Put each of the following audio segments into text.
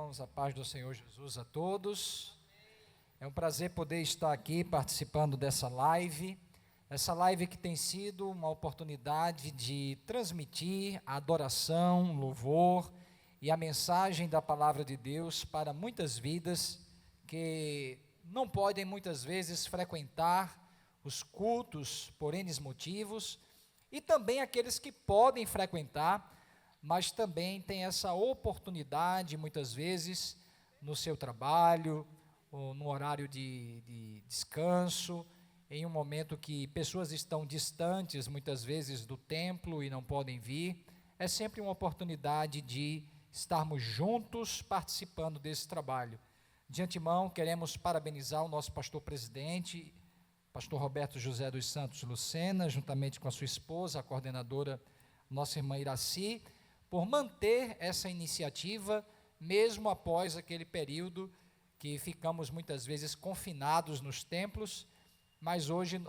irmãos, a paz do Senhor Jesus a todos. É um prazer poder estar aqui participando dessa live que tem sido uma oportunidade de transmitir a adoração, louvor e a mensagem da palavra de Deus para muitas vidas que não podem muitas vezes frequentar os cultos por N motivos, e também aqueles que podem frequentar, mas também tem essa oportunidade, muitas vezes, no seu trabalho, ou no horário de descanso, em um momento que pessoas estão distantes, muitas vezes, do templo e não podem vir. É sempre uma oportunidade de estarmos juntos participando desse trabalho. De antemão, queremos parabenizar o nosso pastor presidente, pastor Roberto José dos Santos Lucena, juntamente com a sua esposa, a coordenadora, nossa irmã Iraci, por manter essa iniciativa, mesmo após aquele período que ficamos muitas vezes confinados nos templos, mas hoje,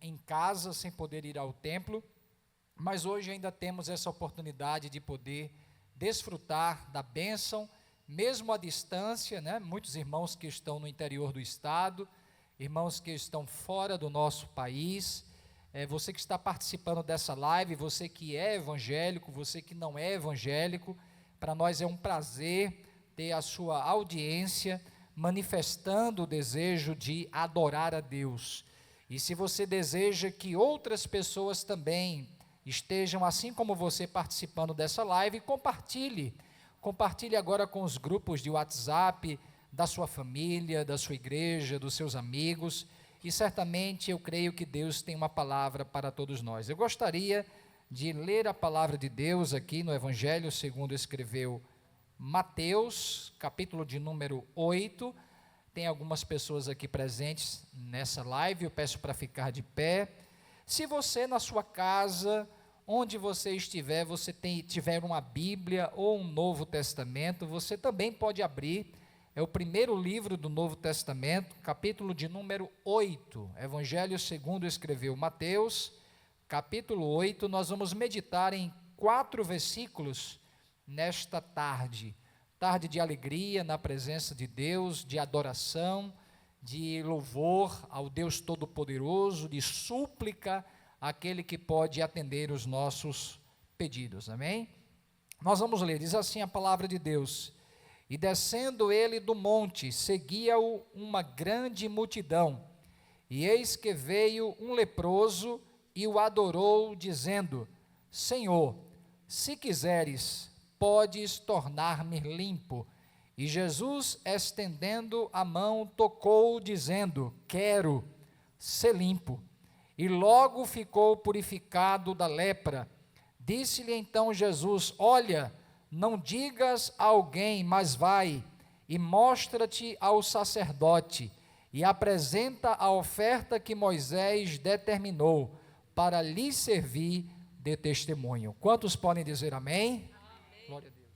em casa, sem poder ir ao templo, mas hoje ainda temos essa oportunidade de poder desfrutar da bênção, mesmo à distância, né? Muitos irmãos que estão no interior do estado, irmãos que estão fora do nosso país, você que está participando dessa live, você que é evangélico, você que não é evangélico, para nós é um prazer ter a sua audiência manifestando o desejo de adorar a Deus. E se você deseja que outras pessoas também estejam assim como você participando dessa live, compartilhe agora com os grupos de WhatsApp da sua família, da sua igreja, dos seus amigos, e certamente eu creio que Deus tem uma palavra para todos nós. Eu gostaria de ler a palavra de Deus aqui no Evangelho segundo escreveu Mateus, capítulo de número 8, tem algumas pessoas aqui presentes nessa live, eu peço para ficar de pé. Se você na sua casa, onde você estiver, tiver uma Bíblia ou um Novo Testamento, você também pode abrir. É o primeiro livro do Novo Testamento, capítulo de número 8, Evangelho segundo escreveu Mateus, capítulo 8, nós vamos meditar em 4 versículos nesta tarde de alegria na presença de Deus, de adoração, de louvor ao Deus Todo-Poderoso, de súplica àquele que pode atender os nossos pedidos, amém? Nós vamos ler, diz assim a palavra de Deus: e descendo ele do monte, seguia-o uma grande multidão, e eis que veio um leproso e o adorou, dizendo: Senhor, se quiseres, podes tornar-me limpo. E Jesus, estendendo a mão, tocou, dizendo: quero ser limpo. E logo ficou purificado da lepra. Disse-lhe então Jesus: olha, não digas a alguém, mas vai e mostra-te ao sacerdote e apresenta a oferta que Moisés determinou para lhe servir de testemunho. Quantos podem dizer amém? Amém. Glória a Deus.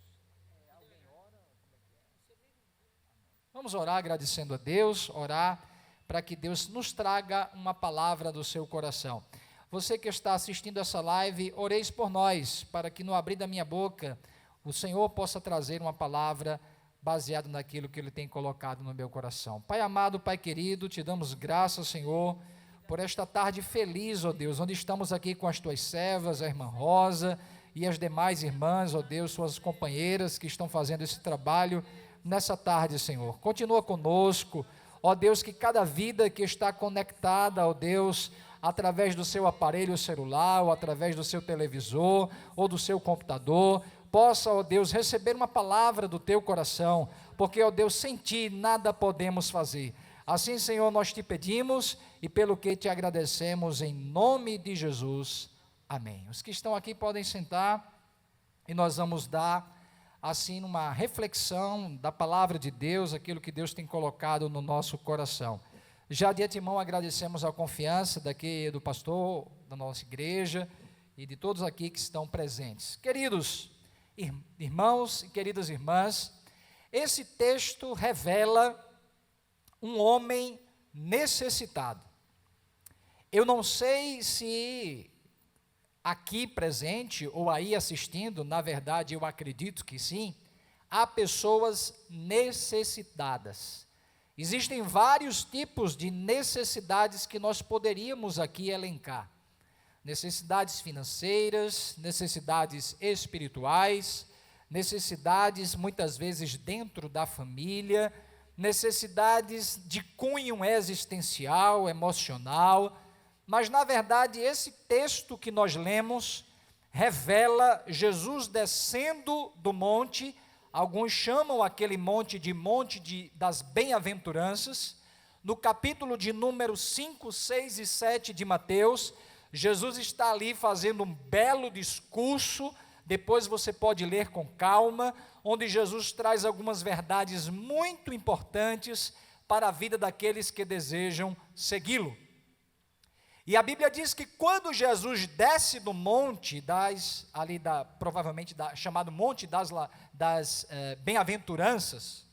Vamos orar agradecendo a Deus, orar para que Deus nos traga uma palavra do seu coração. Você que está assistindo essa live, oreis por nós, para que no abrir da minha boca o Senhor possa trazer uma palavra baseada naquilo que Ele tem colocado no meu coração. Pai amado, Pai querido, te damos graças, Senhor, por esta tarde feliz, ó Deus, onde estamos aqui com as tuas servas, a irmã Rosa e as demais irmãs, ó Deus, suas companheiras que estão fazendo esse trabalho nessa tarde, Senhor. Continua conosco, ó Deus, que cada vida que está conectada, ó Deus, através do seu aparelho celular, ou através do seu televisor, ou do seu computador, possa, ó Deus, receber uma palavra do teu coração, porque, ó Deus, sem ti nada podemos fazer. Assim, Senhor, nós te pedimos e pelo que te agradecemos em nome de Jesus. Amém. Os que estão aqui podem sentar e nós vamos dar, assim, uma reflexão da palavra de Deus, aquilo que Deus tem colocado no nosso coração. Já de antemão agradecemos a confiança daqui do pastor, da nossa igreja e de todos aqui que estão presentes. Queridos irmãos e queridas irmãs, esse texto revela um homem necessitado. Eu não sei se aqui presente ou aí assistindo, na verdade eu acredito que sim, há pessoas necessitadas. Existem vários tipos de necessidades que nós poderíamos aqui elencar. Necessidades financeiras, necessidades espirituais, necessidades muitas vezes dentro da família, necessidades de cunho existencial, emocional, mas na verdade esse texto que nós lemos revela Jesus descendo do monte. Alguns chamam aquele monte das bem-aventuranças. No capítulo de número 5, 6 e 7 de Mateus, Jesus está ali fazendo um belo discurso. Depois você pode ler com calma, onde Jesus traz algumas verdades muito importantes para a vida daqueles que desejam segui-lo. E a Bíblia diz que quando Jesus desce do monte, chamado Monte das Bem-aventuranças,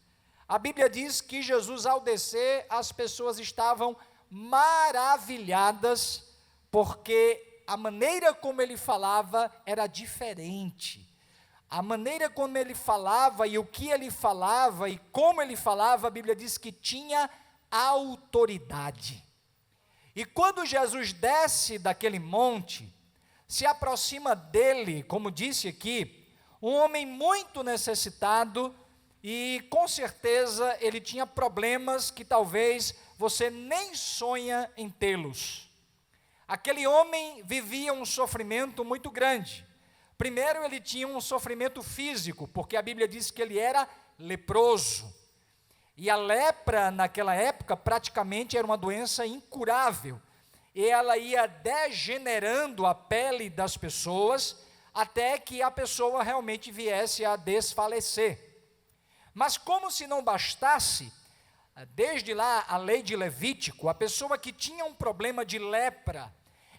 a Bíblia diz que Jesus, ao descer, as pessoas estavam maravilhadas, porque a maneira como ele falava era diferente. A maneira como ele falava e o que ele falava e como ele falava, a Bíblia diz que tinha autoridade. E quando Jesus desce daquele monte, se aproxima dele, como disse aqui, um homem muito necessitado, e com certeza ele tinha problemas que talvez você nem sonha em tê-los. Aquele homem vivia um sofrimento muito grande. Primeiro, ele tinha um sofrimento físico, porque a Bíblia diz que ele era leproso. E a lepra, naquela época, praticamente era uma doença incurável. E ela ia degenerando a pele das pessoas, até que a pessoa realmente viesse a desfalecer. Mas como se não bastasse, desde lá a lei de Levítico, a pessoa que tinha um problema de lepra,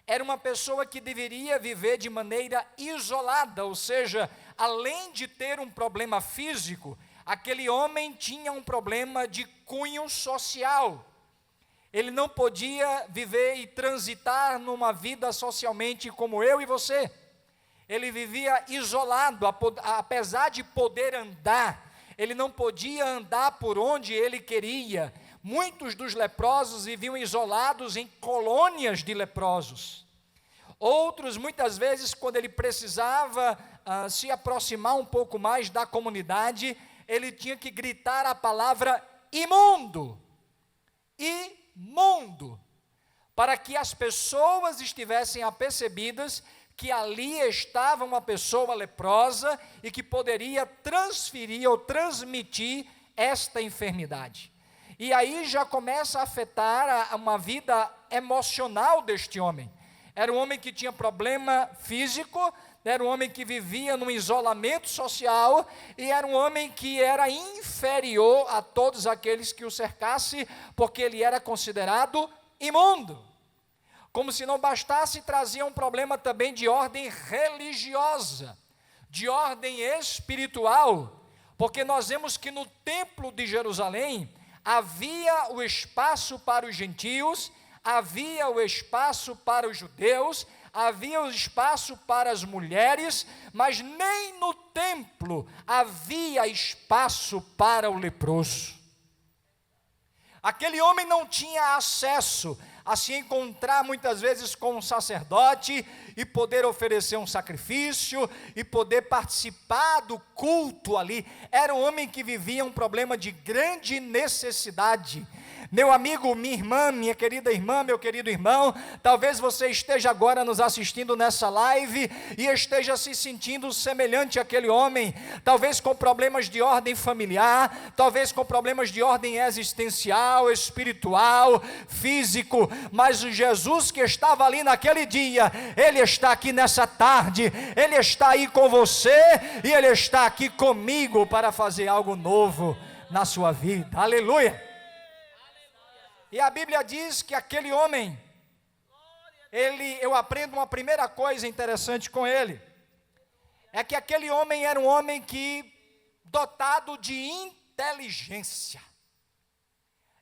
era uma pessoa que deveria viver de maneira isolada, ou seja, além de ter um problema físico, aquele homem tinha um problema de cunho social. Ele não podia viver e transitar numa vida socialmente como eu e você. Ele vivia isolado, apesar de poder andar, ele não podia andar por onde ele queria. Muitos dos leprosos viviam isolados em colônias de leprosos. Outros, muitas vezes, quando ele precisava se aproximar um pouco mais da comunidade, ele tinha que gritar a palavra imundo, imundo, para que as pessoas estivessem apercebidas que ali estava uma pessoa leprosa e que poderia transferir ou transmitir esta enfermidade. E aí já começa a afetar uma vida emocional deste homem. Era um homem que tinha problema físico, era um homem que vivia num isolamento social, e era um homem que era inferior a todos aqueles que o cercassem, porque ele era considerado imundo. Como se não bastasse, trazia um problema também de ordem religiosa, de ordem espiritual, porque nós vemos que no templo de Jerusalém havia o espaço para os gentios, havia o espaço para os judeus, havia o espaço para as mulheres, mas nem no templo havia espaço para o leproso. Aquele homem não tinha acesso a se encontrar muitas vezes com um sacerdote e poder oferecer um sacrifício e poder participar do culto ali. Era um homem que vivia um problema de grande necessidade. Meu amigo, minha irmã, minha querida irmã, meu querido irmão, talvez você esteja agora nos assistindo nessa live e esteja se sentindo semelhante àquele homem, talvez com problemas de ordem familiar, talvez com problemas de ordem existencial, espiritual, físico, mas o Jesus que estava ali naquele dia, Ele está aqui nessa tarde, Ele está aí com você e Ele está aqui comigo para fazer algo novo na sua vida. Aleluia! E a Bíblia diz que aquele homem, eu aprendo uma primeira coisa interessante com ele, é que aquele homem era um homem dotado de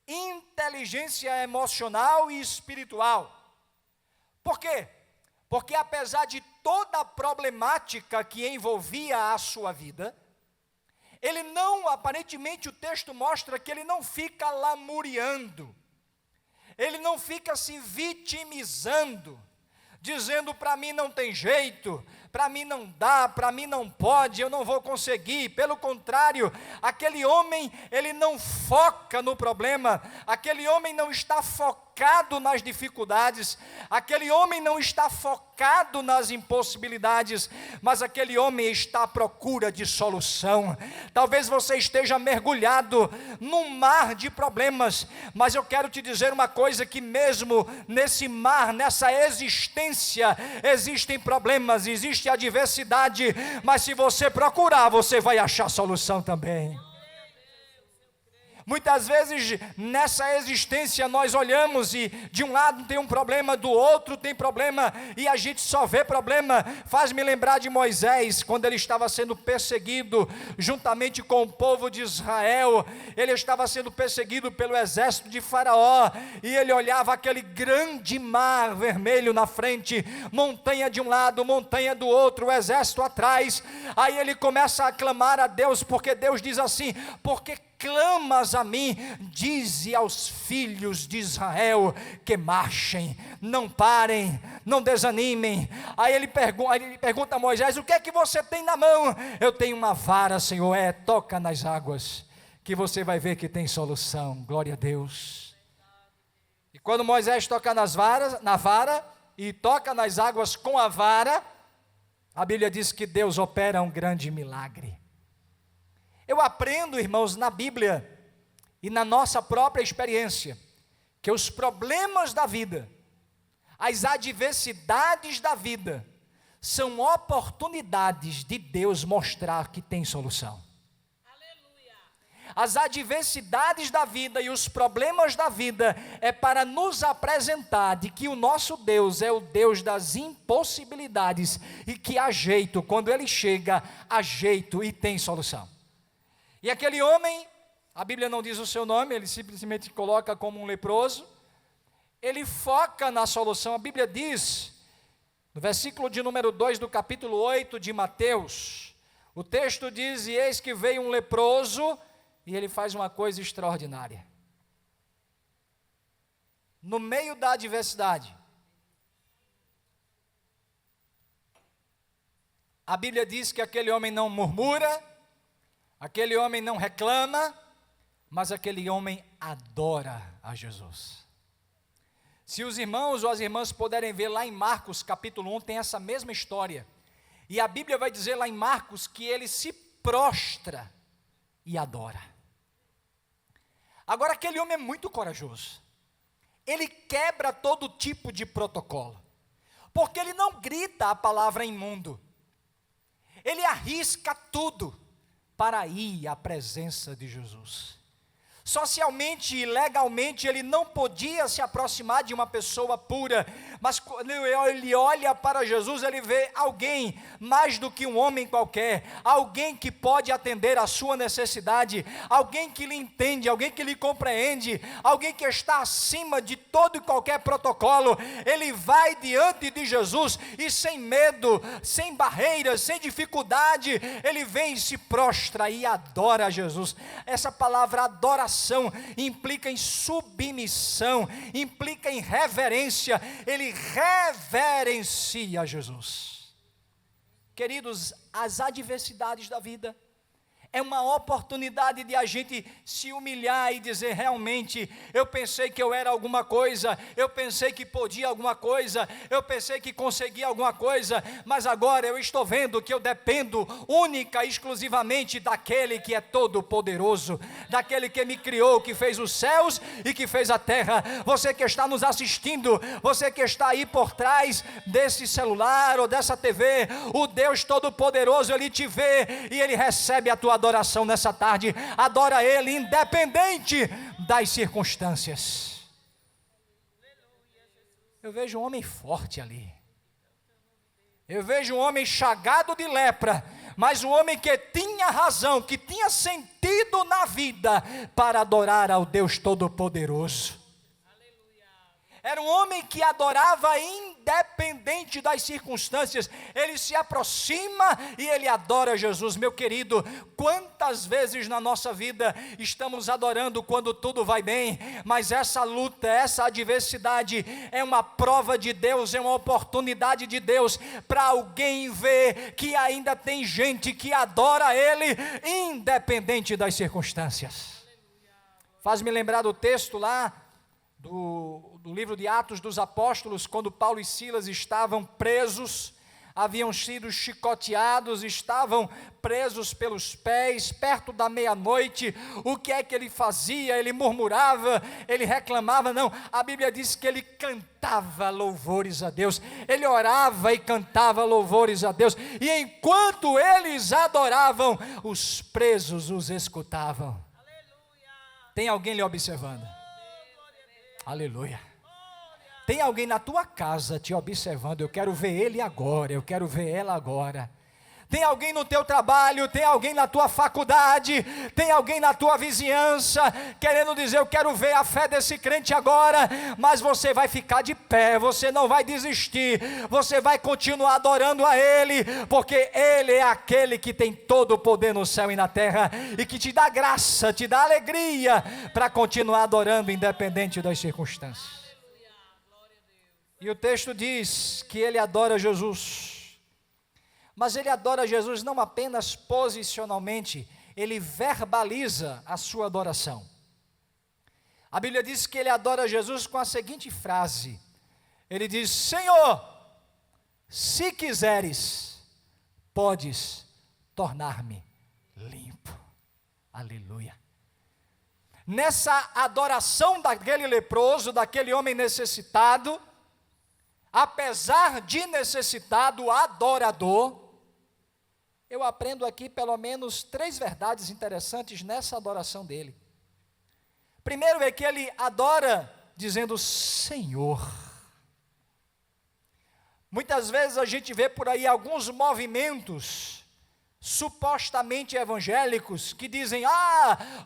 inteligência emocional e espiritual. Por quê? Porque apesar de toda a problemática que envolvia a sua vida, ele não, aparentemente o texto mostra que ele não fica lamuriando, ele não fica se vitimizando, dizendo para mim não tem jeito, para mim não dá, para mim não pode, eu não vou conseguir. Pelo contrário, aquele homem, ele não foca no problema, aquele homem não está focado nas dificuldades, aquele homem não está focado nas impossibilidades, mas aquele homem está à procura de solução. Talvez você esteja mergulhado num mar de problemas, mas eu quero te dizer uma coisa, que mesmo nesse mar, nessa existência, existem problemas, existe adversidade, mas se você procurar, você vai achar solução também. Muitas vezes nessa existência nós olhamos e de um lado tem um problema, do outro tem problema, e a gente só vê problema. Faz-me lembrar de Moisés, quando ele estava sendo perseguido juntamente com o povo de Israel. Ele estava sendo perseguido pelo exército de Faraó, e ele olhava aquele grande mar vermelho na frente, montanha de um lado, montanha do outro, o exército atrás. Aí ele começa a clamar a Deus, porque Deus diz assim: porque clamas a mim, dize aos filhos de Israel que marchem, não parem, não desanimem. Aí ele pergunta a Moisés: o que é que você tem na mão? Eu tenho uma vara, Senhor. Toca nas águas, que você vai ver que tem solução. Glória a Deus. E quando Moisés toca na vara, e toca nas águas com a vara, a Bíblia diz que Deus opera um grande milagre. Eu aprendo, irmãos, na Bíblia e na nossa própria experiência, que os problemas da vida, as adversidades da vida, são oportunidades de Deus mostrar que tem solução. Aleluia. As adversidades da vida e os problemas da vida é para nos apresentar de que o nosso Deus é o Deus das impossibilidades, e que há jeito, quando Ele chega, há jeito e tem solução. E aquele homem, a Bíblia não diz o seu nome, ele simplesmente coloca como um leproso, ele foca na solução. A Bíblia diz, no versículo de número 2 do capítulo 8 de Mateus, o texto diz: e eis que veio um leproso, e ele faz uma coisa extraordinária. No meio da adversidade, a Bíblia diz que aquele homem não murmura, aquele homem não reclama, mas aquele homem adora a Jesus. Se os irmãos ou as irmãs puderem ver lá em Marcos capítulo 1, tem essa mesma história. E a Bíblia vai dizer lá em Marcos que ele se prostra e adora. Agora, aquele homem é muito corajoso. Ele quebra todo tipo de protocolo, porque ele não grita a palavra imundo. Ele arrisca tudo para ir à presença de Jesus. Socialmente e legalmente ele não podia se aproximar de uma pessoa pura, mas quando ele olha para Jesus, ele vê alguém mais do que um homem qualquer, alguém que pode atender a sua necessidade, alguém que lhe entende, alguém que lhe compreende, alguém que está acima de todo e qualquer protocolo. Ele vai diante de Jesus e sem medo, sem barreiras, sem dificuldade, ele vem e se prostra e adora a Jesus. Essa palavra adoração implica em submissão, implica em reverência. Ele reverencia a Jesus. Queridos, as adversidades da vida é uma oportunidade de a gente se humilhar e dizer: realmente, eu pensei que eu era alguma coisa, eu pensei que podia alguma coisa, eu pensei que conseguia alguma coisa, mas agora eu estou vendo que eu dependo única e exclusivamente daquele que é todo poderoso, daquele que me criou, que fez os céus e que fez a terra. Você que está nos assistindo, você que está aí por trás desse celular ou dessa TV, o Deus todo poderoso, Ele te vê e Ele recebe a tua adoração nessa tarde. Adora Ele independente das circunstâncias. Eu vejo um homem forte ali, eu vejo um homem chagado de lepra, mas um homem que tinha razão, que tinha sentido na vida para adorar ao Deus Todo-Poderoso. Era um homem que adorava independente das circunstâncias. Ele se aproxima e ele adora Jesus. Meu querido, quantas vezes na nossa vida estamos adorando quando tudo vai bem, mas essa luta, essa adversidade é uma prova de Deus, é uma oportunidade de Deus para alguém ver que ainda tem gente que adora Ele independente das circunstâncias. Faz-me lembrar do texto lá do livro de Atos dos Apóstolos, quando Paulo e Silas estavam presos, haviam sido chicoteados, estavam presos pelos pés, perto da meia-noite. O que é que ele fazia? Ele murmurava, ele reclamava? Não, a Bíblia diz que ele cantava louvores a Deus, ele orava e cantava louvores a Deus, e enquanto eles adoravam, os presos os escutavam. Tem alguém lhe observando? Aleluia. Tem alguém na tua casa te observando? Eu quero ver ele agora, eu quero ver ela agora. Tem alguém no teu trabalho, tem alguém na tua faculdade, tem alguém na tua vizinhança, querendo dizer, eu quero ver a fé desse crente agora, mas você vai ficar de pé, você não vai desistir, você vai continuar adorando a Ele, porque Ele é aquele que tem todo o poder no céu e na terra, e que te dá graça, te dá alegria, para continuar adorando independente das circunstâncias. E o texto diz que ele adora Jesus. Mas ele adora Jesus não apenas posicionalmente, ele verbaliza a sua adoração. A Bíblia diz que ele adora Jesus com a seguinte frase: ele diz: Senhor, se quiseres, podes tornar-me limpo. Aleluia. Nessa adoração daquele leproso, daquele homem necessitado, apesar de necessitado, adorador, eu aprendo aqui pelo menos 3 verdades interessantes nessa adoração dele. Primeiro é que ele adora dizendo Senhor. Muitas vezes a gente vê por aí alguns movimentos supostamente evangélicos que dizem: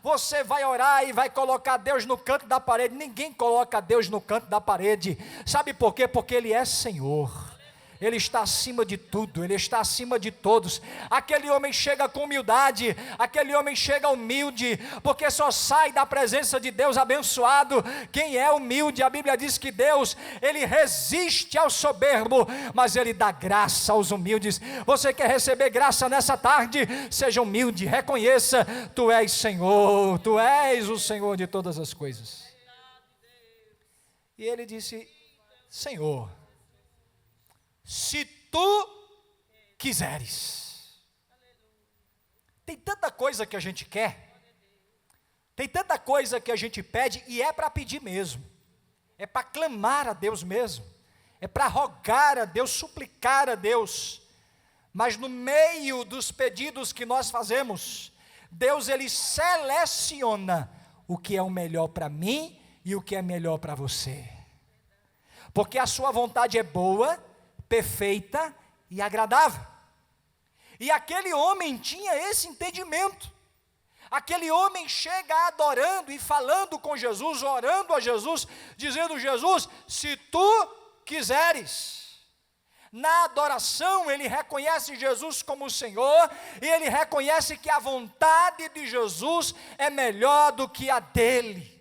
você vai orar e vai colocar Deus no canto da parede. Ninguém coloca Deus no canto da parede. Sabe por quê? Porque Ele é Senhor. Ele está acima de tudo, Ele está acima de todos. Aquele homem chega com humildade, aquele homem chega humilde, porque só sai da presença de Deus abençoado quem é humilde. A Bíblia diz que Deus, Ele resiste ao soberbo, mas Ele dá graça aos humildes. Você quer receber graça nessa tarde? Seja humilde, reconheça, Tu és Senhor, Tu és o Senhor de todas as coisas. E ele disse: Senhor, se Tu quiseres. Tem tanta coisa que a gente quer, tem tanta coisa que a gente pede, e é para pedir mesmo, é para clamar a Deus mesmo, é para rogar a Deus, suplicar a Deus, mas no meio dos pedidos que nós fazemos, Deus, Ele seleciona o que é o melhor para mim e o que é melhor para você, porque a sua vontade é boa, perfeita e agradável. E aquele homem tinha esse entendimento. Aquele homem chega adorando e falando com Jesus, orando a Jesus, dizendo: Jesus, se Tu quiseres. Na adoração ele reconhece Jesus como o Senhor, e ele reconhece que a vontade de Jesus é melhor do que a dele.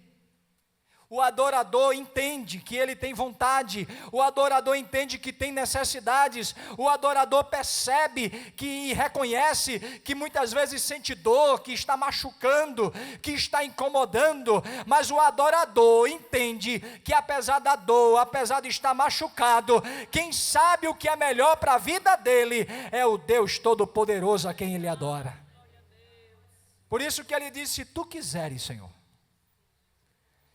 O adorador entende que ele tem vontade, o adorador entende que tem necessidades, o adorador percebe que reconhece que muitas vezes sente dor, que está machucando, que está incomodando, mas o adorador entende que apesar da dor, apesar de estar machucado, quem sabe o que é melhor para a vida dele é o Deus Todo-Poderoso a quem ele adora. Por isso que ele disse: se Tu quiseres, Senhor.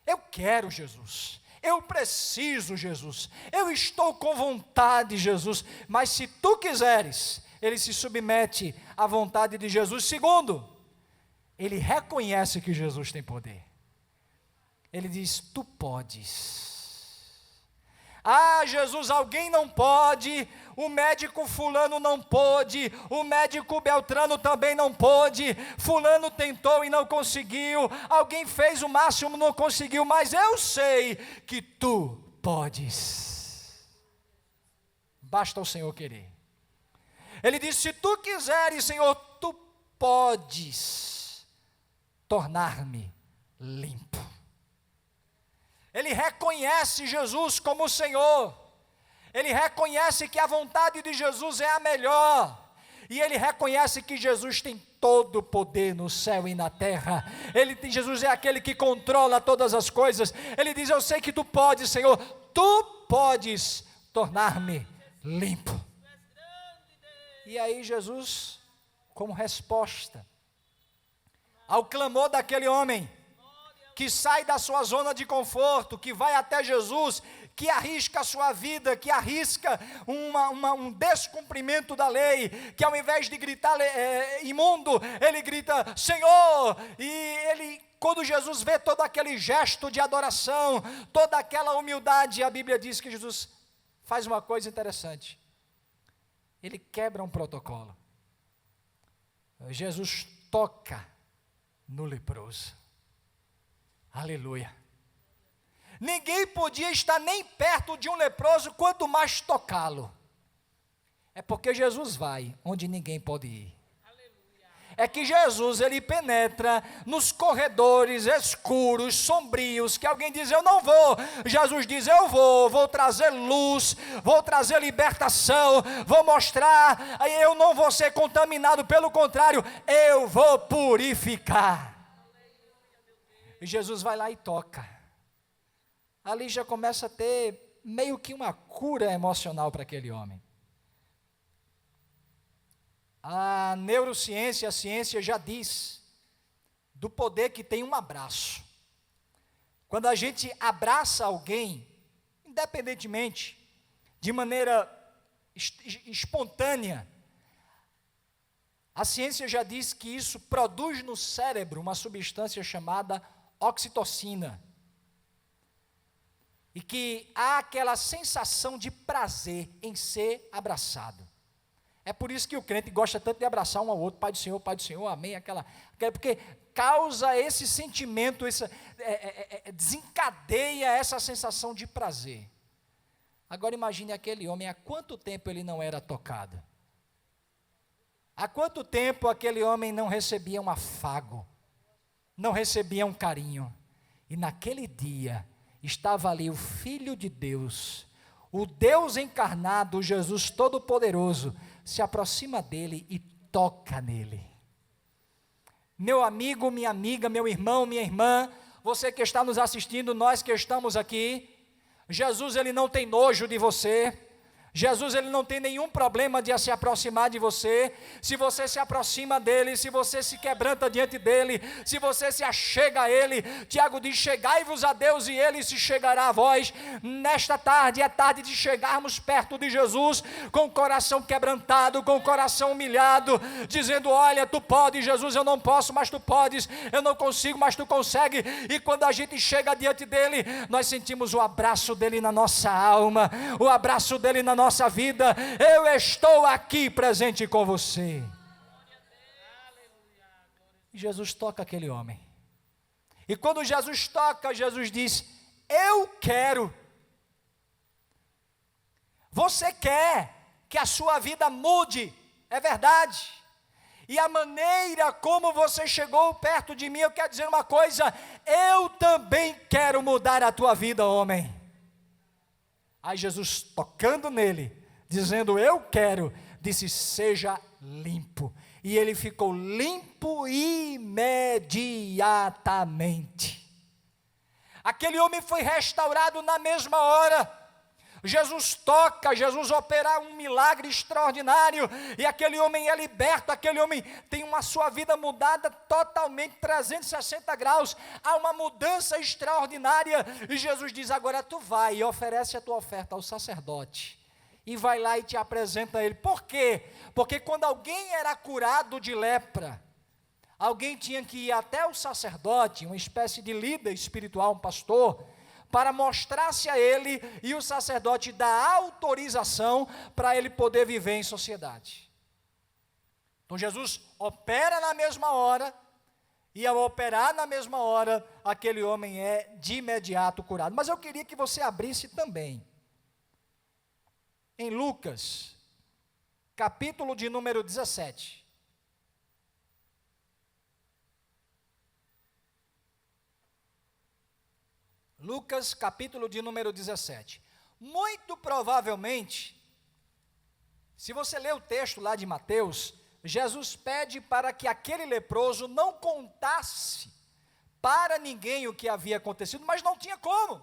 Eu quero, Jesus, eu preciso, Jesus, eu estou com vontade, Jesus, mas se Tu quiseres, ele se submete à vontade de Jesus. Segundo, ele reconhece que Jesus tem poder, ele diz: Tu podes. Jesus, alguém não pode, o médico fulano não pôde, o médico Beltrano também não pôde, fulano tentou e não conseguiu, alguém fez o máximo, não conseguiu, mas eu sei que Tu podes. Basta o Senhor querer. Ele disse: se tu quiseres, Senhor, tu podes tornar-me limpo. Ele reconhece Jesus como o Senhor. Ele reconhece que a vontade de Jesus é a melhor. E ele reconhece que Jesus tem todo o poder no céu e na terra. Jesus é aquele que controla todas as coisas. Ele diz: eu sei que tu podes, Senhor, tu podes tornar-me limpo. E aí Jesus, como resposta ao clamor daquele homem, que sai da sua zona de conforto, que vai até Jesus, que arrisca a sua vida, que arrisca um descumprimento da lei, que ao invés de gritar imundo, ele grita Senhor. E ele, quando Jesus vê todo aquele gesto de adoração, toda aquela humildade, a Bíblia diz que Jesus faz uma coisa interessante. Ele quebra um protocolo. Jesus toca no leproso. Aleluia. Ninguém podia estar nem perto de um leproso, quanto mais tocá-lo. É porque Jesus vai onde ninguém pode ir. É que Jesus, ele penetra nos corredores escuros, sombrios, que alguém diz: eu não vou. Jesus diz: eu vou trazer luz, vou trazer libertação, vou mostrar, eu não vou ser contaminado, pelo contrário, eu vou purificar. E Jesus vai lá e toca. Ali já começa a ter meio que uma cura emocional para aquele homem. A neurociência, a ciência já diz do poder que tem um abraço. Quando a gente abraça alguém, independentemente, de maneira espontânea, a ciência já diz que isso produz no cérebro uma substância chamada oxitocina. E que há aquela sensação de prazer em ser abraçado. É por isso que o crente gosta tanto de abraçar um ao outro, Pai do Senhor, amém, porque causa esse sentimento, desencadeia essa sensação de prazer. Agora imagine aquele homem, há quanto tempo ele não era tocado? Há quanto tempo aquele homem não recebia um afago, não recebia um carinho? E naquele dia, estava ali o Filho de Deus, o Deus encarnado, Jesus Todo-Poderoso, se aproxima dele e toca nele. Meu amigo, minha amiga, meu irmão, minha irmã, você que está nos assistindo, nós que estamos aqui, Jesus, ele não tem nojo de você. Jesus, ele não tem nenhum problema de se aproximar de você. Se você se aproxima dele, se você se quebranta diante dele, se você se achega a ele, Tiago diz: chegai-vos a Deus e ele se chegará a vós. Nesta tarde é tarde de chegarmos perto de Jesus, com o coração quebrantado, com o coração humilhado, dizendo: olha, tu podes, Jesus, eu não posso, mas tu podes, eu não consigo, mas tu consegue. E quando a gente chega diante dele, nós sentimos o abraço dele na nossa alma, o abraço dele na nossa vida. Eu estou aqui presente com você. Jesus toca aquele homem. E quando Jesus toca, Jesus diz: eu quero. Você quer que a sua vida mude, é verdade. E a maneira como você chegou perto de mim, eu quero dizer uma coisa: eu também quero mudar a tua vida, homem. Aí Jesus, tocando nele, dizendo: eu quero, disse: seja limpo. E ele ficou limpo imediatamente. Aquele homem foi restaurado na mesma hora. Jesus toca, Jesus opera um milagre extraordinário, e aquele homem é liberto, aquele homem tem uma sua vida mudada totalmente, 360 graus, há uma mudança extraordinária, e Jesus diz: agora tu vai e oferece a tua oferta ao sacerdote, e vai lá e te apresenta a ele. Por quê? Porque quando alguém era curado de lepra, alguém tinha que ir até o sacerdote, uma espécie de líder espiritual, um pastor, para mostrar-se a ele, e o sacerdote dá autorização para ele poder viver em sociedade. Então Jesus opera na mesma hora, E ao operar na mesma hora, aquele homem é de imediato curado. Mas eu queria que você abrisse também em Lucas, capítulo de número 17. Lucas, capítulo de número 17. Muito provavelmente, se você ler o texto lá de Mateus, Jesus pede para que aquele leproso não contasse para ninguém o que havia acontecido, mas não tinha como.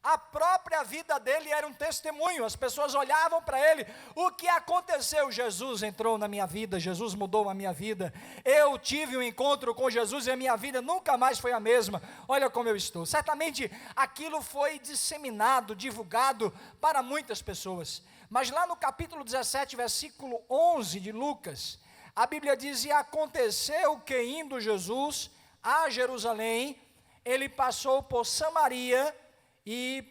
A própria vida dele era um testemunho, as pessoas olhavam para ele, o que aconteceu? Jesus entrou na minha vida, Jesus mudou a minha vida, eu tive um encontro com Jesus e a minha vida nunca mais foi a mesma, olha como eu estou. Certamente aquilo foi disseminado, divulgado para muitas pessoas, mas lá no capítulo 17, versículo 11 de Lucas, a Bíblia diz: e aconteceu que indo Jesus a Jerusalém, ele passou por Samaria e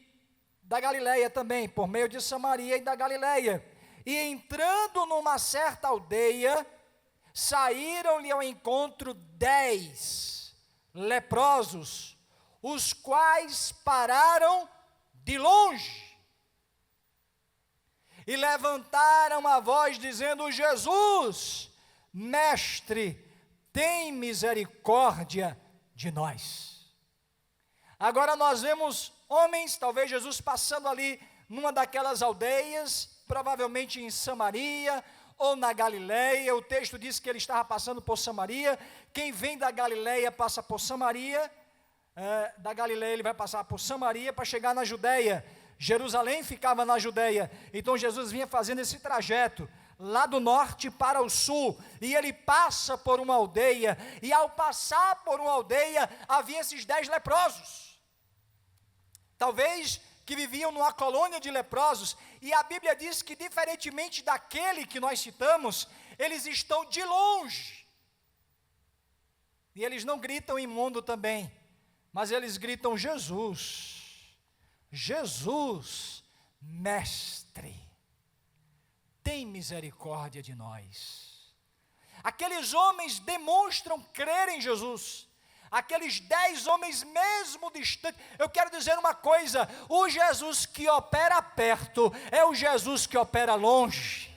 da Galileia também, por meio de Samaria e da Galileia. E entrando numa certa aldeia, saíram-lhe ao encontro 10 leprosos, os quais pararam de longe e levantaram a voz dizendo: Jesus, mestre, tem misericórdia de nós. Agora nós vemos homens, talvez Jesus passando ali numa daquelas aldeias, provavelmente em Samaria ou na Galileia. O texto diz que ele estava passando por Samaria. Quem vem da Galileia passa por Samaria, da Galileia ele vai passar por Samaria para chegar na Judeia. Jerusalém ficava na Judeia, então Jesus vinha fazendo esse trajeto lá do norte para o sul, e ele passa por uma aldeia, e ao passar por uma aldeia, havia esses 10 leprosos, talvez que viviam numa colônia de leprosos, e a Bíblia diz que diferentemente daquele que nós citamos, eles estão de longe, e eles não gritam imundo também, mas eles gritam: Jesus, Jesus, mestre, tem misericórdia de nós. Aqueles homens demonstram crer em Jesus, aqueles 10 homens mesmo distantes. Eu quero dizer uma coisa: o Jesus que opera perto é o Jesus que opera longe.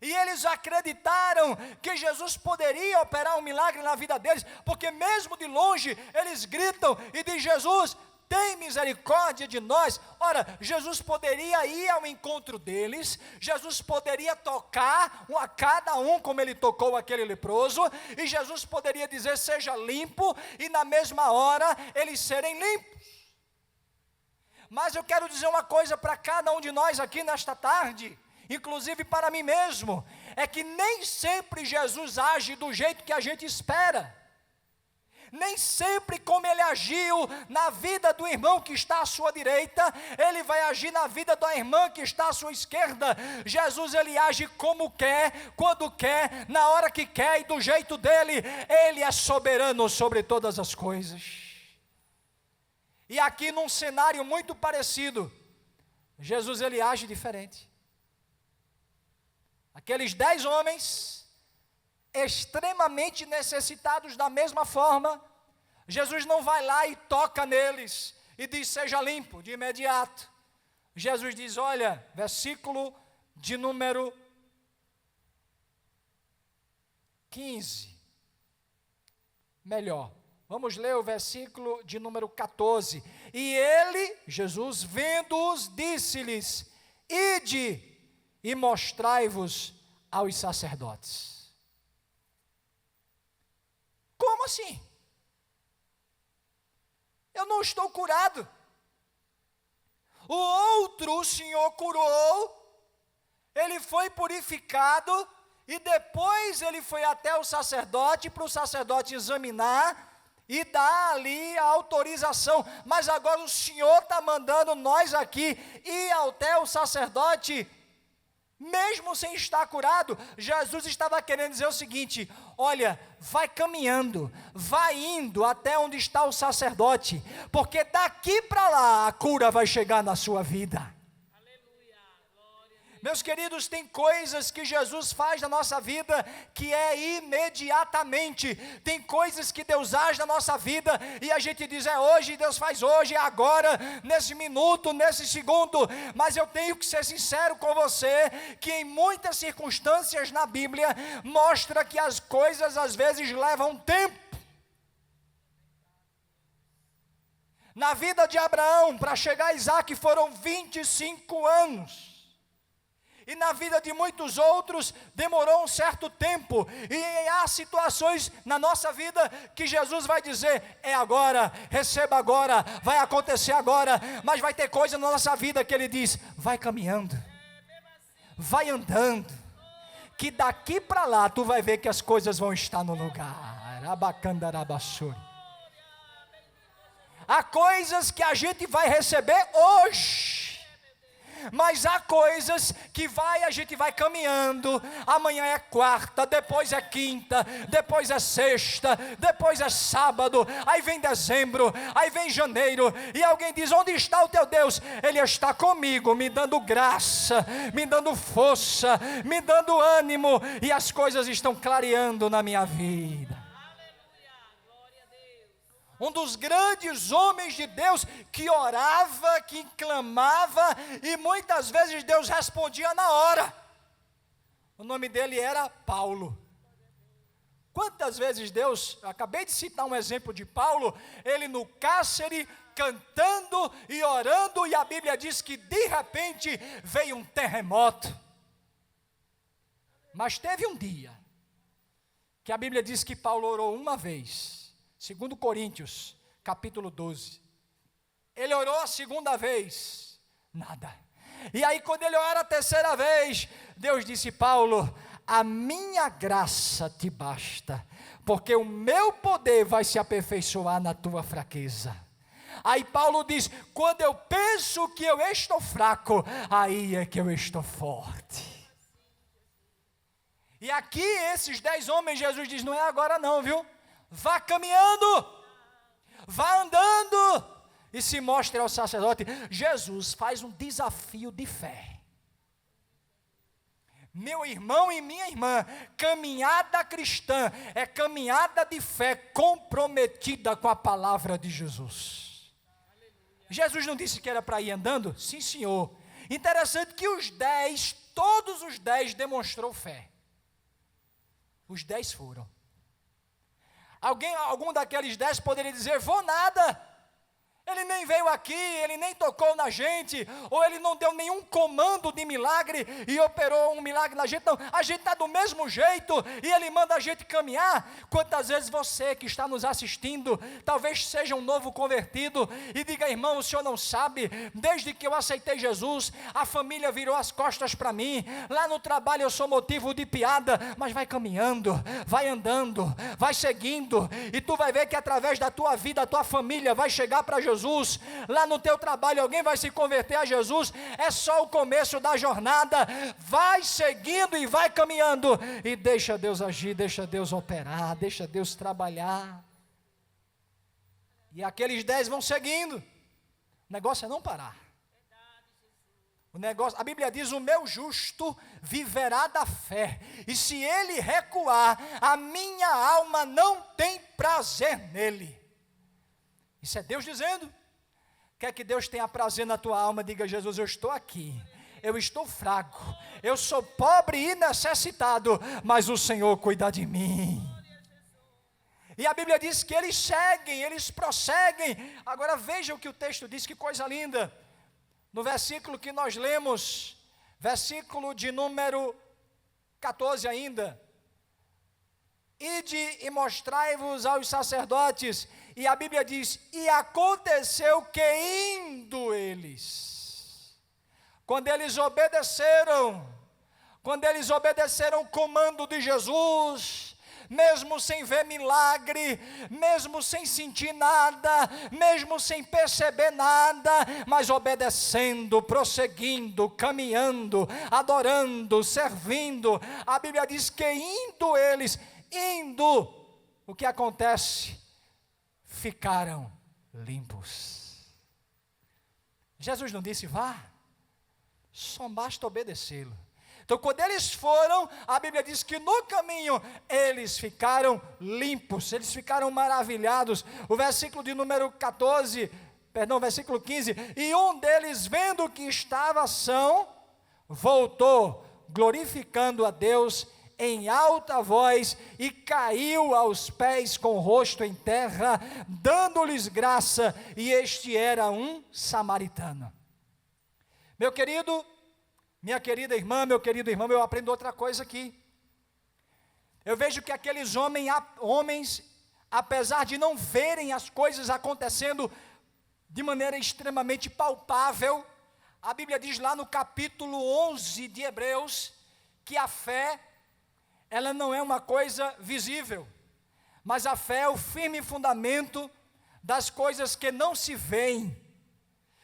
E eles acreditaram que Jesus poderia operar um milagre na vida deles, porque mesmo de longe eles gritam e dizem: Jesus, tem misericórdia de nós. Ora, Jesus poderia ir ao encontro deles, Jesus poderia tocar a cada um como ele tocou aquele leproso, e Jesus poderia dizer: seja limpo, e na mesma hora eles serem limpos. Mas eu quero dizer uma coisa para cada um de nós aqui nesta tarde, inclusive para mim mesmo, é que nem sempre Jesus age do jeito que a gente espera. Nem sempre como ele agiu na vida do irmão que está à sua direita, ele vai agir na vida da irmã que está à sua esquerda. Jesus, ele age como quer, quando quer, na hora que quer e do jeito dele. Ele é soberano sobre todas as coisas. E aqui num cenário muito parecido, Jesus, ele age diferente. Aqueles 10 homens, extremamente necessitados da mesma forma, Jesus não vai lá e toca neles e diz: seja limpo de imediato. Jesus diz, olha, versículo de número 15, melhor, vamos ler o versículo de número 14, e ele, Jesus, vendo-os, disse-lhes: ide e mostrai-vos aos sacerdotes. Como assim? Eu não estou curado. O outro o Senhor curou, ele foi purificado, e depois ele foi até o sacerdote, para o sacerdote examinar, e dar ali a autorização, mas agora o Senhor está mandando nós aqui ir até o sacerdote, mesmo sem estar curado. Jesus estava querendo dizer o seguinte: olha, vai caminhando, vai indo até onde está o sacerdote, porque daqui para lá a cura vai chegar na sua vida. Meus queridos, tem coisas que Jesus faz na nossa vida que é imediatamente. Tem coisas que Deus age na nossa vida e a gente diz é hoje, Deus faz hoje, é agora, nesse minuto, nesse segundo. Mas eu tenho que ser sincero com você, que em muitas circunstâncias na Bíblia, mostra que as coisas às vezes levam tempo. Na vida de Abraão, para chegar a Isaac, foram 25 anos. E na vida de muitos outros, demorou um certo tempo. E há situações na nossa vida que Jesus vai dizer, é agora, receba agora, vai acontecer agora. Mas vai ter coisa na nossa vida que Ele diz, vai caminhando, vai andando, que daqui para lá tu vai ver que as coisas vão estar no lugar. Abacandarabassuri. Há coisas que a gente vai receber hoje, mas há coisas que a gente vai caminhando. Amanhã é quarta, depois é quinta, depois é sexta, depois é sábado, aí vem dezembro, aí vem janeiro, e alguém diz, onde está o teu Deus? Ele está comigo, me dando graça, me dando força, me dando ânimo, e as coisas estão clareando na minha vida. Um dos grandes homens de Deus que orava, que clamava e muitas vezes Deus respondia na hora. O nome dele era Paulo. Quantas vezes Deus, eu acabei de citar um exemplo de Paulo, ele no cárcere, cantando e orando, e a Bíblia diz que de repente veio um terremoto. Mas teve um dia que a Bíblia diz que Paulo orou uma vez. 2 Coríntios, capítulo 12. Ele orou a segunda vez, nada. E aí quando ele ora a terceira vez, Deus disse, Paulo, a minha graça te basta, porque o meu poder vai se aperfeiçoar na tua fraqueza. Aí Paulo diz, quando eu penso que eu estou fraco, aí é que eu estou forte. E aqui esses 10 homens, Jesus diz, não é agora não, viu? Vá caminhando, vá andando, e se mostre ao sacerdote. Jesus faz um desafio de fé. Meu irmão e minha irmã, caminhada cristã é caminhada de fé comprometida com a palavra de Jesus. Jesus não disse que era para ir andando? Sim, senhor. Interessante que os 10, todos os 10 demonstrou fé. Os 10 foram. Algum daqueles 10 poderia dizer, vou nada. Ele nem veio aqui, ele nem tocou na gente, ou ele não deu nenhum comando de milagre e operou um milagre na gente. Não, a gente está do mesmo jeito e ele manda a gente caminhar. Quantas vezes você que está nos assistindo, talvez seja um novo convertido e diga, irmão, o senhor não sabe, desde que eu aceitei Jesus, a família virou as costas para mim, lá no trabalho eu sou motivo de piada, mas vai caminhando, vai andando, vai seguindo, e tu vai ver que através da tua vida, a tua família vai chegar para Jesus. Lá no teu trabalho alguém vai se converter a Jesus, é só o começo da jornada. Vai seguindo e vai caminhando, e deixa Deus agir, deixa Deus operar, deixa Deus trabalhar. E aqueles 10 vão seguindo. O negócio é não parar. O negócio, a Bíblia diz, o meu justo viverá da fé, e se ele recuar, a minha alma não tem prazer nele. Isso é Deus dizendo. Quer que Deus tenha prazer na tua alma? Diga, Jesus, eu estou aqui, eu estou fraco, eu sou pobre e necessitado, mas o Senhor cuida de mim. E a Bíblia diz que eles seguem, eles prosseguem. Agora veja o que o texto diz, que coisa linda. No versículo que nós lemos, versículo de número 14 ainda. Ide e mostrai-vos aos sacerdotes. E a Bíblia diz, e aconteceu que indo eles, quando eles obedeceram o comando de Jesus, mesmo sem ver milagre, mesmo sem sentir nada, mesmo sem perceber nada, mas obedecendo, prosseguindo, caminhando, adorando, servindo, a Bíblia diz que indo eles, o que acontece? Ficaram limpos. Jesus não disse vá, Só basta obedecê-lo. Então, quando eles foram, a Bíblia diz que no caminho eles ficaram limpos, eles ficaram maravilhados. O versículo de número 15, e um deles, vendo que estava são, voltou, glorificando a Deus em alta voz, e caiu aos pés com o rosto em terra, dando-lhes graça, e este era um samaritano. Meu querido, minha querida irmã, meu querido irmão, eu aprendo outra coisa aqui. Eu vejo que aqueles homens, apesar de não verem as coisas acontecendo de maneira extremamente palpável, a Bíblia diz lá no capítulo 11 de Hebreus, que a fé, ela não é uma coisa visível, mas a fé é o firme fundamento das coisas que não se veem.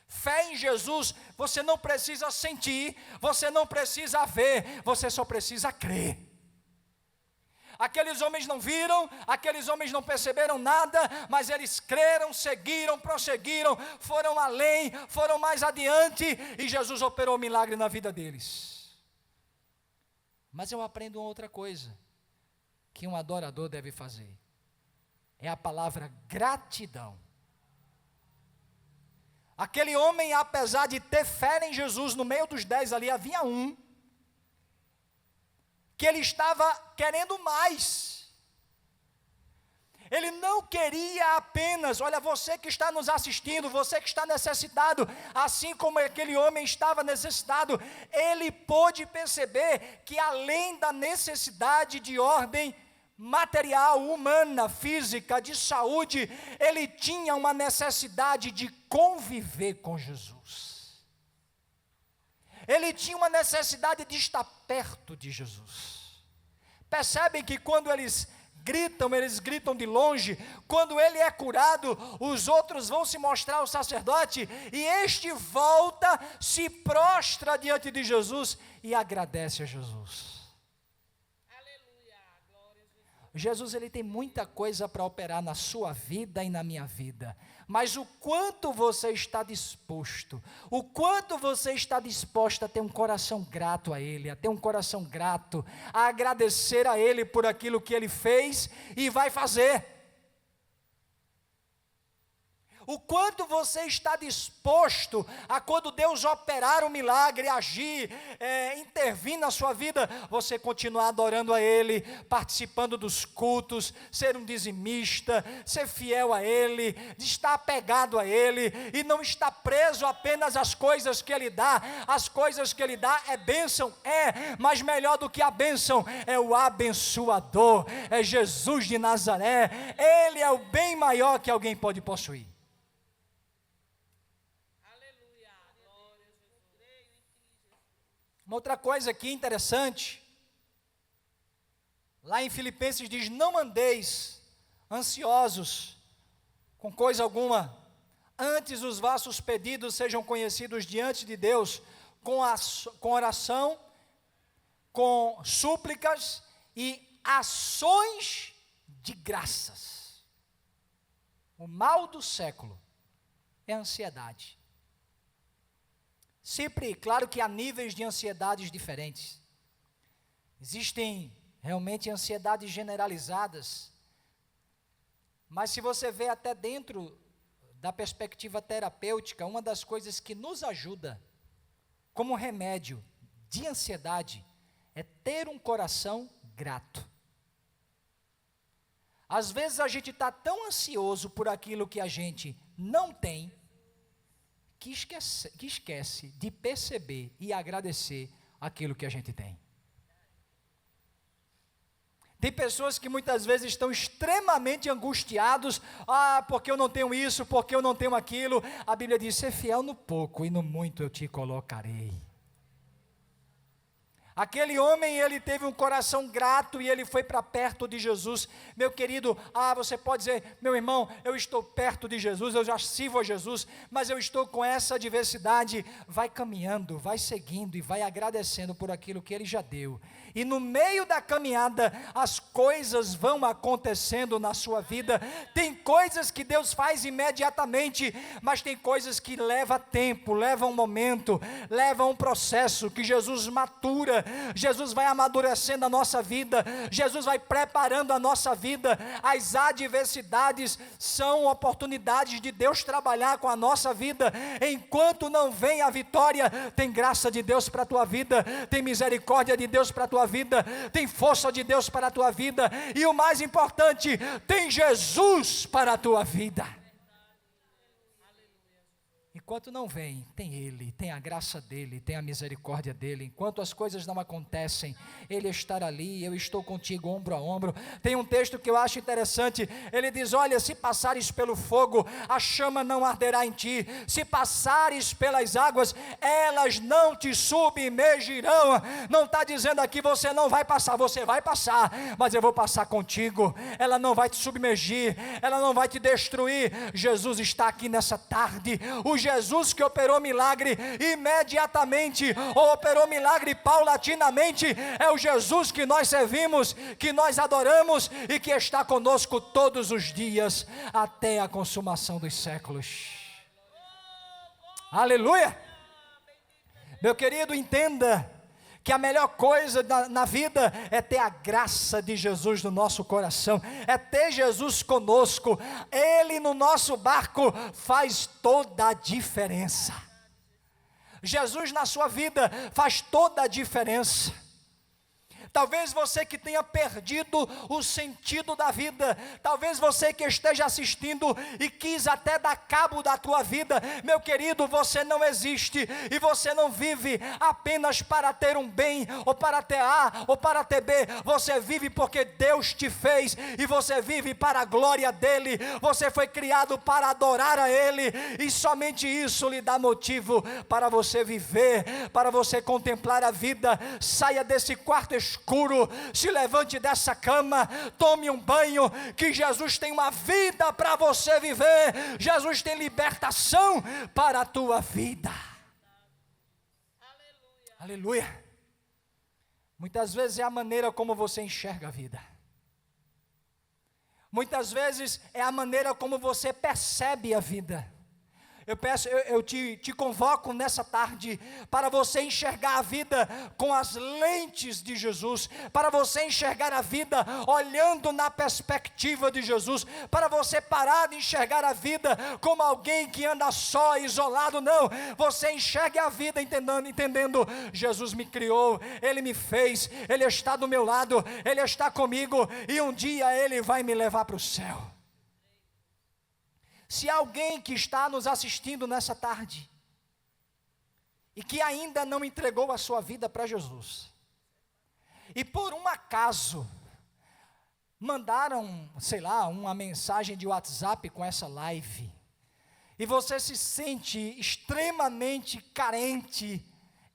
Fé em Jesus, você não precisa sentir, você não precisa ver, você só precisa crer. Aqueles homens não viram, aqueles homens não perceberam nada, mas eles creram, seguiram, prosseguiram, foram além, foram mais adiante, e Jesus operou um milagre na vida deles. Mas eu aprendo uma outra coisa, que um adorador deve fazer, é a palavra gratidão. Aquele homem, apesar de ter fé em Jesus, no meio dos 10 ali, havia um, que ele estava querendo mais. Ele não queria apenas, olha, você que está nos assistindo, você que está necessitado, assim como aquele homem estava necessitado, ele pôde perceber que além da necessidade de ordem material, humana, física, de saúde, ele tinha uma necessidade de conviver com Jesus. Ele tinha uma necessidade de estar perto de Jesus. Percebem que quando eles gritam de longe. Quando ele é curado, os outros vão se mostrar ao sacerdote, e este volta, se prostra diante de Jesus e agradece a Jesus. Jesus, ele tem muita coisa para operar na sua vida e na minha vida, mas o quanto você está disposto, o quanto você está disposta a ter um coração grato a Ele, a ter um coração grato, a agradecer a Ele por aquilo que Ele fez e vai fazer. O quanto você está disposto a, quando Deus operar um milagre, agir, intervir na sua vida, você continuar adorando a Ele, participando dos cultos, ser um dizimista, ser fiel a Ele, de estar apegado a Ele, e não estar preso apenas às coisas que Ele dá. As coisas que Ele dá é bênção, mas melhor do que a bênção é o abençoador, é Jesus de Nazaré. Ele é o bem maior que alguém pode possuir. Uma outra coisa aqui interessante, lá em Filipenses diz: não andeis ansiosos com coisa alguma, antes os vossos pedidos sejam conhecidos diante de Deus, com oração, com súplicas e ações de graças. O mal do século é a ansiedade. Sempre, claro que há níveis de ansiedades diferentes. Existem realmente ansiedades generalizadas, mas se você vê até dentro da perspectiva terapêutica, uma das coisas que nos ajuda como remédio de ansiedade é ter um coração grato. Às vezes a gente está tão ansioso por aquilo que a gente não tem, que esquece de perceber e agradecer aquilo que a gente tem. Tem pessoas que muitas vezes estão extremamente angustiados, porque eu não tenho isso, porque eu não tenho aquilo. A Bíblia diz: ser fiel no pouco e no muito eu te colocarei. Aquele homem, ele teve um coração grato e ele foi para perto de Jesus. Meu querido, você pode dizer, meu irmão, eu estou perto de Jesus, eu já sirvo a Jesus, mas eu estou com essa adversidade. Vai caminhando, vai seguindo e vai agradecendo por aquilo que ele já deu. E no meio da caminhada, as coisas vão acontecendo na sua vida. Tem coisas que Deus faz imediatamente, mas tem coisas que levam tempo, levam um momento, levam um processo, que Jesus matura, Jesus vai amadurecendo a nossa vida, Jesus vai preparando a nossa vida. As adversidades são oportunidades de Deus trabalhar com a nossa vida. Enquanto não vem a vitória, tem graça de Deus para a tua vida, tem misericórdia de Deus para a tua vida, tem força de Deus para a tua vida, e o mais importante, tem Jesus para a tua vida. Enquanto não vem, tem Ele, tem a graça dEle, tem a misericórdia dEle. Enquanto as coisas não acontecem, Ele estará ali, eu estou contigo ombro a ombro. Tem um texto que eu acho interessante, ele diz, olha, se passares pelo fogo, a chama não arderá em ti, se passares pelas águas, elas não te submergirão. Não está dizendo aqui, você não vai passar, você vai passar, mas eu vou passar contigo. Ela não vai te submergir, ela não vai te destruir. Jesus está aqui nessa tarde, o Jesus que operou milagre imediatamente, ou operou milagre paulatinamente, é o Jesus que nós servimos, que nós adoramos e que está conosco todos os dias, até a consumação dos séculos. Aleluia! Meu querido, entenda que a melhor coisa na vida é ter a graça de Jesus no nosso coração, é ter Jesus conosco. Ele no nosso barco faz toda a diferença. Jesus na sua vida faz toda a diferença. Talvez você que tenha perdido o sentido da vida, talvez você que esteja assistindo e quis até dar cabo da tua vida, meu querido, você não existe, e você não vive apenas para ter um bem, ou para ter A, ou para ter B, você vive porque Deus te fez, e você vive para a glória dEle, você foi criado para adorar a Ele, e somente isso lhe dá motivo para você viver, para você contemplar a vida. Saia desse quarto escuro, se levante dessa cama, tome um banho, que Jesus tem uma vida para você viver, Jesus tem libertação para a tua vida. Aleluia. Aleluia. Muitas vezes é a maneira como você enxerga a vida, muitas vezes é a maneira como você percebe a vida. Eu te convoco nessa tarde para você enxergar a vida com as lentes de Jesus, para você enxergar a vida olhando na perspectiva de Jesus, para você parar de enxergar a vida como alguém que anda só, isolado. Não, você enxergue a vida entendendo, Jesus me criou, Ele me fez, Ele está do meu lado, Ele está comigo, e um dia Ele vai me levar para o céu. Se alguém que está nos assistindo nessa tarde, e que ainda não entregou a sua vida para Jesus, e por um acaso, mandaram, sei lá, uma mensagem de WhatsApp com essa live, e você se sente extremamente carente,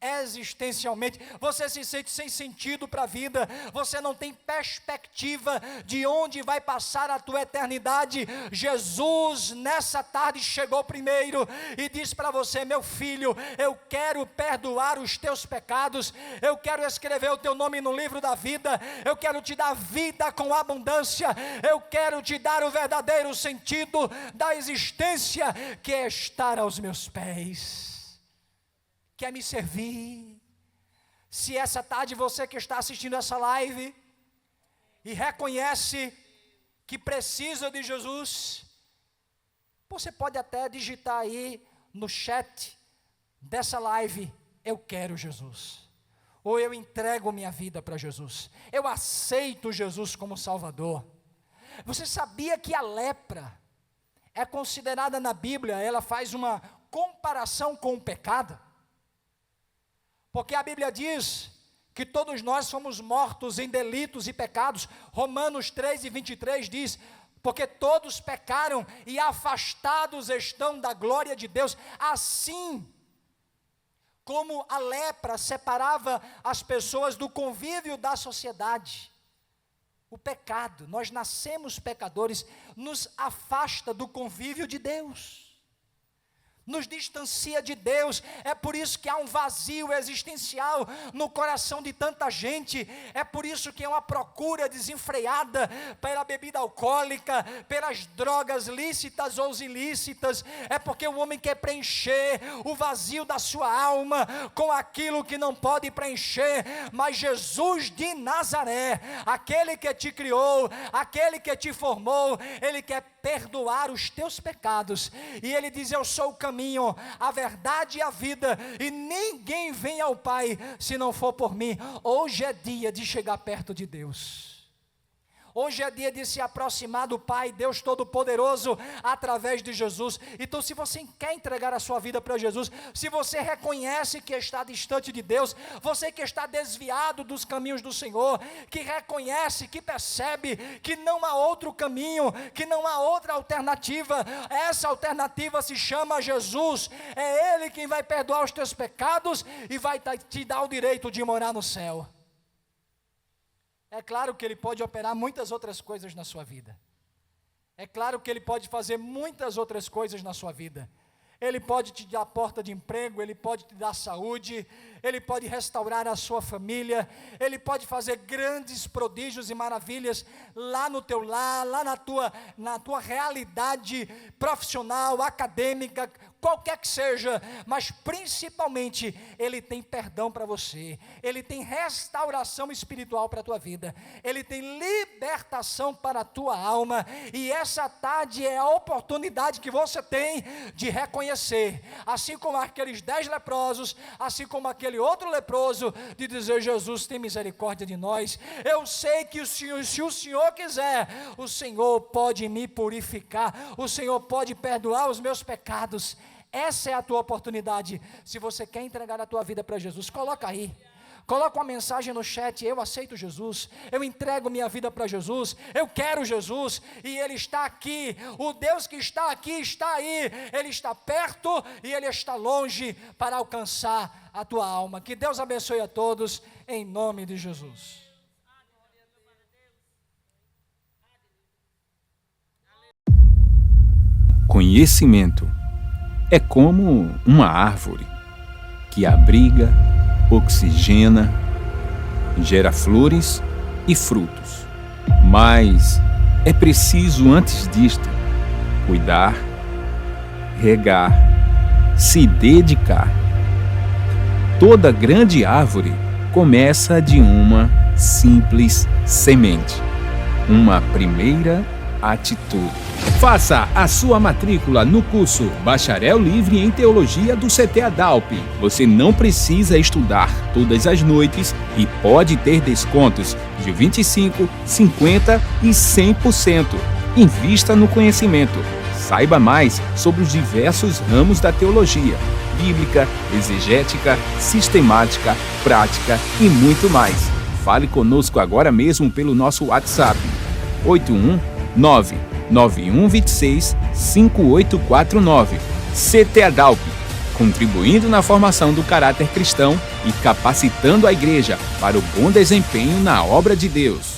existencialmente, você se sente sem sentido para a vida, você não tem perspectiva de onde vai passar a tua eternidade, Jesus nessa tarde chegou primeiro e disse para você, meu filho, eu quero perdoar os teus pecados, eu quero escrever o teu nome no livro da vida, eu quero te dar vida com abundância, eu quero te dar o verdadeiro sentido da existência, que é estar aos meus pés. Quer me servir? Se essa tarde você que está assistindo essa live e reconhece que precisa de Jesus, você pode até digitar aí no chat dessa live, eu quero Jesus, ou eu entrego minha vida para Jesus, eu aceito Jesus como Salvador. Você sabia que a lepra é considerada na Bíblia, ela faz uma comparação com o pecado? Porque a Bíblia diz que todos nós somos mortos em delitos e pecados. Romanos 3:23 diz, porque todos pecaram e afastados estão da glória de Deus. Assim como a lepra separava as pessoas do convívio da sociedade. O pecado, nós nascemos pecadores, nos afasta do convívio de Deus, nos distancia de Deus. É por isso que há um vazio existencial no coração de tanta gente. É por isso que há uma procura desenfreada pela bebida alcoólica, pelas drogas lícitas ou ilícitas. É porque o homem quer preencher o vazio da sua alma com aquilo que não pode preencher. Mas Jesus de Nazaré, aquele que te criou, aquele que te formou, Ele quer perdoar os teus pecados. E Ele diz: eu sou o caminho, a verdade e a vida, e ninguém vem ao Pai se não for por mim. Hoje é dia de chegar perto de Deus. Hoje é dia de se aproximar do Pai, Deus Todo-Poderoso, através de Jesus. Então, se você quer entregar a sua vida para Jesus, se você reconhece que está distante de Deus, você que está desviado dos caminhos do Senhor, que reconhece, que percebe que não há outro caminho, que não há outra alternativa, essa alternativa se chama Jesus. É Ele quem vai perdoar os teus pecados e vai te dar o direito de morar no céu. É claro que Ele pode operar muitas outras coisas na sua vida. É claro que Ele pode fazer muitas outras coisas na sua vida. Ele pode te dar porta de emprego, Ele pode te dar saúde, Ele pode restaurar a sua família, Ele pode fazer grandes prodígios e maravilhas lá no teu lar, lá na tua realidade profissional, acadêmica, qualquer que seja, mas principalmente Ele tem perdão para você, Ele tem restauração espiritual para a tua vida, Ele tem libertação para a tua alma, e essa tarde é a oportunidade que você tem de reconhecer, assim como aqueles 10 leprosos, assim como aquele outro leproso, de dizer: Jesus, tem misericórdia de nós. Eu sei que se o Senhor quiser, o Senhor pode me purificar, o Senhor pode perdoar os meus pecados. Essa é a tua oportunidade. Se você quer entregar a tua vida para Jesus, coloca aí. Coloca uma mensagem no chat: eu aceito Jesus, eu entrego minha vida para Jesus, eu quero Jesus, e Ele está aqui. O Deus que está aqui está aí, Ele está perto e Ele está longe para alcançar a tua alma. Que Deus abençoe a todos, em nome de Jesus. Conhecimento é como uma árvore que abriga, oxigena, gera flores e frutos. Mas é preciso, antes disto, cuidar, regar, se dedicar. Toda grande árvore começa de uma simples semente, uma primeira atitude. Faça a sua matrícula no curso Bacharel Livre em Teologia do CT Adalp. Você não precisa estudar todas as noites e pode ter descontos de 25%, 50% e 100%. Invista no conhecimento. Saiba mais sobre os diversos ramos da teologia: bíblica, exegética, sistemática, prática e muito mais. Fale conosco agora mesmo pelo nosso WhatsApp 819-9126-5849. CT Adalp, contribuindo na formação do caráter cristão e capacitando a igreja para o bom desempenho na obra de Deus.